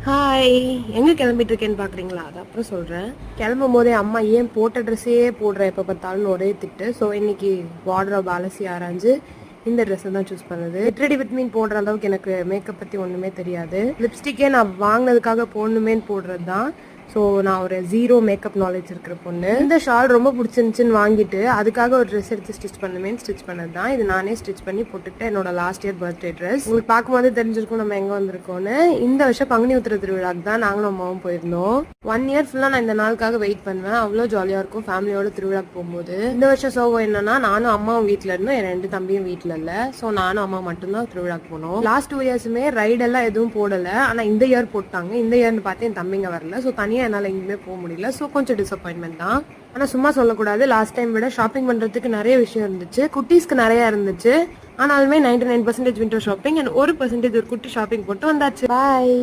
Hi, எங்கே கிளம்பிட்டு இருக்கேன்னு பார்க்குறீங்களா? அது அப்புறம் சொல்கிறேன். கிளம்பும் போதே அம்மா ஏன் போட்ட ட்ரெஸ்ஸே போடுற எப்போ பார்த்தாலும் ஒரே திட்டு. ஸோ இன்னைக்கு வார்ட்ரோப் அலசி ஆராய்ஞ்சு இந்த ட்ரெஸ்ஸை தான் சூஸ் பண்ணுது. கெட் ரெடி வித் மீன் போடுற அளவுக்கு எனக்கு மேக்கப் பற்றி ஒன்றுமே தெரியாது. லிப்ஸ்டிக்கே நான் வாங்கினதுக்காக போடணுமேன்னு போடுறது தான். ஸோ நான் ஒரு ஜீரோ மேக்கப் நாலேஜ் இருக்கிற பொண்ணு. இந்த ஷால் ரொம்ப பிடிச்சிருந்துச்சின்னு வாங்கிட்டு அதுக்காக ஒரு ட்ரெஸ் எடுத்து ஸ்டிச் பண்ணுவேன். ஸ்டிச் பண்ணது தான் இது. நானே ஸ்டிச் பண்ணி போட்டுட்டு என்னோட லாஸ்ட் இயர் பர்த்டே ட்ரெஸ். உங்களுக்கு பார்க்கும்போது தெரிஞ்சிருக்கும் நம்ம எங்கே வந்திருக்கோன்னு. இந்த வருஷம் பங்குனி உத்திர திருவிழாக்கு தான் நாங்களும் அம்மாவும் போயிருந்தோம். 1 இயர் ஃபுல்லாக நான் இந்த நாளுக்காக வெயிட் பண்ணுவேன். அவ்வளோ ஜாலியாக இருக்கும் ஃபேமிலியோட திருவிழாக்கு போகும்போது. இந்த வருஷம் சோகம் என்னன்னா, நானும் அம்மாவும் வீட்டில் இருந்தோம், என் 2 தம்பியும் வீட்டில் இல்லை. ஸோ நானும் அம்மா மட்டும்தான் திருவிழாக்கு போனோம். லாஸ்ட் 2 இயர்ஸுமே ரைடெல்லாம் எதுவும் போடலை. ஆனால் இந்த இயர் போட்டாங்க. இந்த இயர்னு பார்த்து என் தம்பிங்க வரல. ஸோ தனியாக என்னால் எங்கேயுமே போக முடியல. ஸோ கொஞ்சம் டிசப்பாயின்மெண்ட் தான். ஆனால் சும்மா சொல்லக்கூடாது, லாஸ்ட் டைம் விட ஷாப்பிங் பண்ணுறதுக்கு நிறைய விஷயம் இருந்துச்சு. குட்டீஸ்க்கு நிறைய இருந்துச்சு. ஆனாலுமே 99% விண்டோ ஷாப்பிங் அண்ட் 1% ஒரு குட்டி ஷாப்பிங் போட்டு வந்தாச்சு. பாய்.